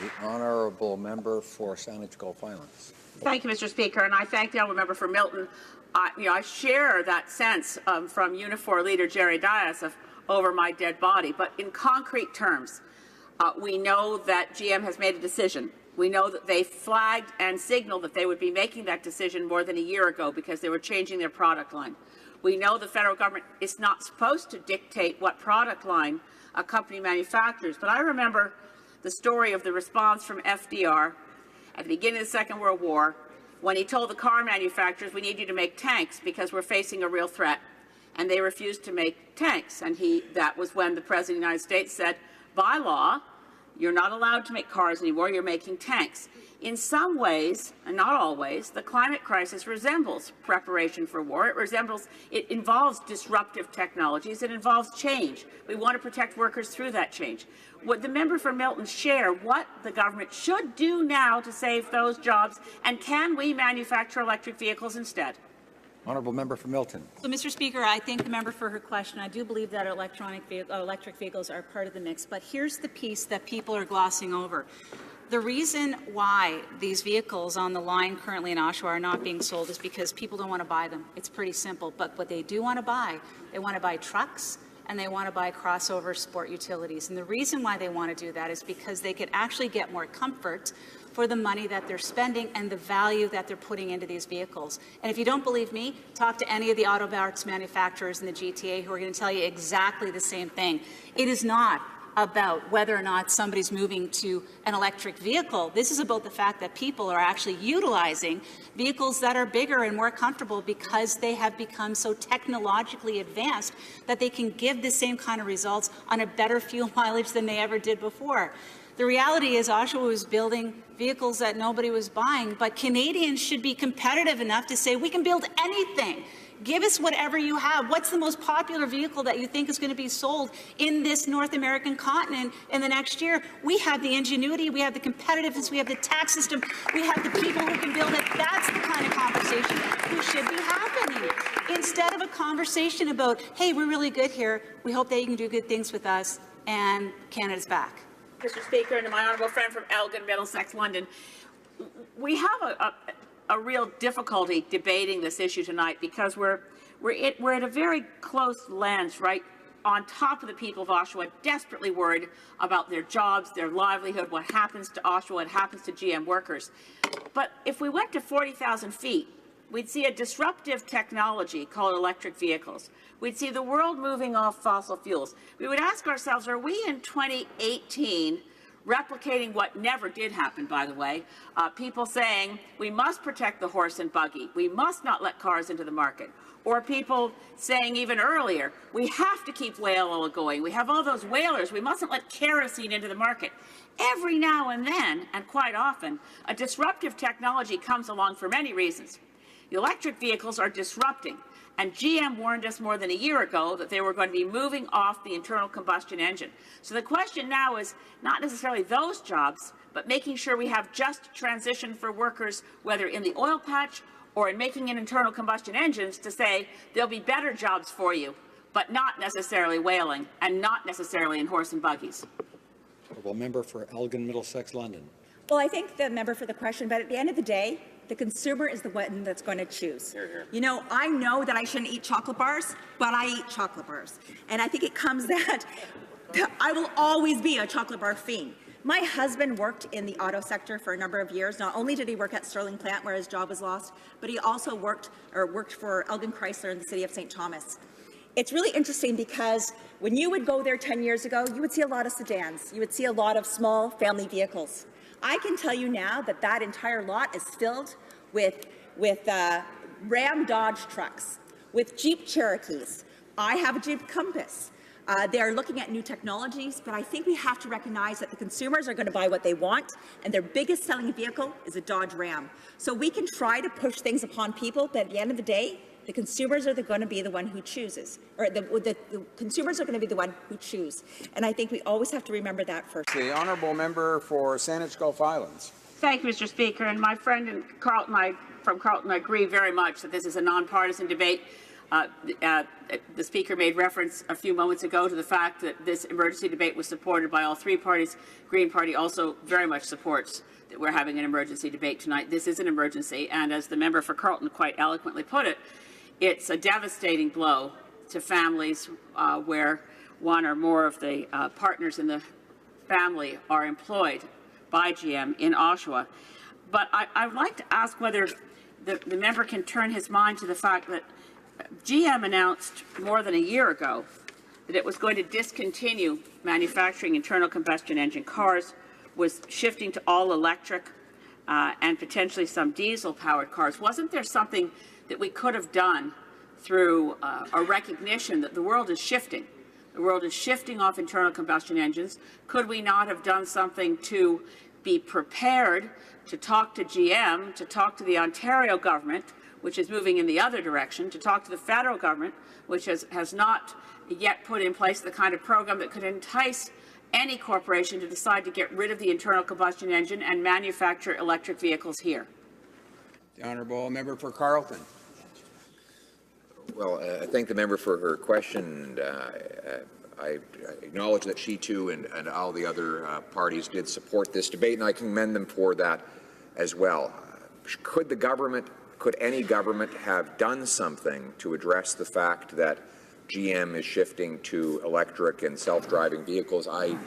The honourable member for Saanich Gulf Islands. Thank you, Mr. Speaker, and I thank the honourable member for Milton. I share that sense from Unifor leader Jerry Dias of over my dead body, but in concrete terms, we know that GM has made a decision. We know that they flagged and signaled that they would be making that decision more than a year ago because they were changing their product line. We know the federal government is not supposed to dictate what product line a company manufactures, but I remember the story of the response from FDR at the beginning of the Second World War when he told the car manufacturers, we need you to make tanks because we're facing a real threat. And they refused to make tanks. And that was when the President of the United States said, by law, you're not allowed to make cars anymore, you're making tanks. In some ways, and not always, the climate crisis resembles preparation for war. It involves disruptive technologies. It involves change. We want to protect workers through that change. Would the member for Milton share what the government should do now to save those jobs, and can we manufacture electric vehicles instead? Honourable member for Milton. So, Mr. Speaker, I thank the member for her question. I do believe that electric vehicles are part of the mix, but here's the piece that people are glossing over. The reason why these vehicles on the line currently in Oshawa are not being sold is because people don't want to buy them. It's pretty simple. But what they do want to buy, they want to buy trucks and they want to buy crossover sport utilities. And the reason why they want to do that is because they could actually get more comfort for the money that they're spending and the value that they're putting into these vehicles. And if you don't believe me, talk to any of the auto parts manufacturers in the GTA who are going to tell you exactly the same thing. It is not about whether or not somebody's moving to an electric vehicle. This is about the fact that people are actually utilizing vehicles that are bigger and more comfortable because they have become so technologically advanced that they can give the same kind of results on a better fuel mileage than they ever did before. The reality is Oshawa was building vehicles that nobody was buying, but Canadians should be competitive enough to say, we can build anything. Give us whatever you have. What's the most popular vehicle that you think is going to be sold in this North American continent in the next year? We have the ingenuity, we have the competitiveness, we have the tax system, we have the people who can build it. That's the kind of conversation that should be happening. Instead of a conversation about, hey, we're really good here, we hope that you can do good things with us, and Canada's back. Mr. Speaker, and to my honourable friend from Elgin, Middlesex, London, we have a real difficulty debating this issue tonight because we're at a very close lens, right on top of the people of Oshawa, desperately worried about their jobs, their livelihood, what happens to Oshawa, what happens to GM workers. But if we went to 40,000 feet, we'd see a disruptive technology called electric vehicles. We'd see the world moving off fossil fuels. We would ask ourselves, are we in 2018 replicating what never did happen, by the way, people saying we must protect the horse and buggy, we must not let cars into the market, or people saying even earlier, we have to keep whale oil going, we have all those whalers, we mustn't let kerosene into the market. Every now and then, and quite often, a disruptive technology comes along for many reasons. The electric vehicles are disrupting, and GM warned us more than a year ago that they were going to be moving off the internal combustion engine. So the question now is not necessarily those jobs, but making sure we have just transition for workers, whether in the oil patch or in making in internal combustion engines, to say there'll be better jobs for you, but not necessarily whaling and not necessarily in horse and buggies. Honourable member for Elgin, Middlesex, London. Well, I thank the member for the question, but at the end of the day, the consumer is the one that's going to choose. You know, I know that I shouldn't eat chocolate bars, but I eat chocolate bars. And I think it comes that I will always be a chocolate bar fiend. My husband worked in the auto sector for a number of years. Not only did he work at Sterling Plant, where his job was lost, but he also worked for Elgin Chrysler in the city of St. Thomas. It's really interesting because when you would go there 10 years ago, you would see a lot of sedans. You would see a lot of small family vehicles. I can tell you now that that entire lot is filled with Ram Dodge trucks, with Jeep Cherokees. I have a Jeep Compass. They're looking at new technologies, but I think we have to recognize that the consumers are going to buy what they want, and their biggest selling vehicle is a Dodge Ram. So we can try to push things upon people, but at the end of the day, the consumers are going to be the one who chooses, or the consumers are going to be the one who choose. And I think we always have to remember that first. The honourable member for Saanich Gulf Islands. Thank you, Mr. Speaker. And my friend from Carleton, I agree very much that this is a nonpartisan debate. The Speaker made reference a few moments ago to the fact that this emergency debate was supported by all three parties. Green Party also very much supports that we're having an emergency debate tonight. This is an emergency, and as the member for Carleton quite eloquently put it, it's a devastating blow to families where one or more of the partners in the family are employed by GM in Oshawa. But I would like to ask whether the member can turn his mind to the fact that GM announced more than a year ago that it was going to discontinue manufacturing internal combustion engine cars, was shifting to all electric and potentially some diesel-powered cars. Wasn't there something that we could have done through a recognition that the world is shifting? The world is shifting off internal combustion engines. Could we not have done something to be prepared to talk to GM, to talk to the Ontario government, which is moving in the other direction, to talk to the federal government, which has not yet put in place the kind of program that could entice any corporation to decide to get rid of the internal combustion engine and manufacture electric vehicles here? The honourable member for Carleton. Well, I thank the member for her question. I acknowledge that she too and all the other parties did support this debate, and I commend them for that as well. Could any government have done something to address the fact that GM is shifting to electric and self-driving vehicles? I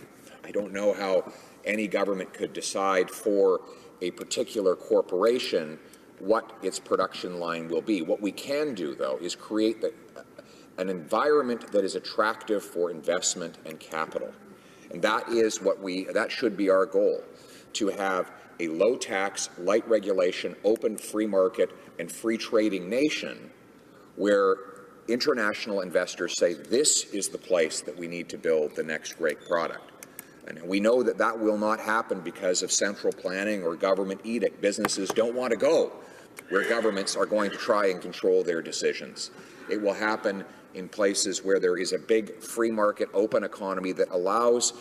don't know how any government could decide for a particular corporation what its production line will be. What we can do, though, is create an environment that is attractive for investment and capital. And that should be our goal, to have a low-tax, light regulation, open free market and free trading nation where international investors say this is the place that we need to build the next great product. And we know that that will not happen because of central planning or government edict. Businesses don't want to go where governments are going to try and control their decisions. It will happen in places where there is a big free market, open economy that allows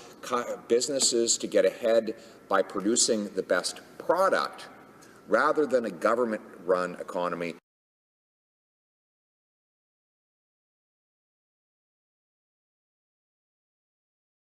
businesses to get ahead by producing the best product rather than a government-run economy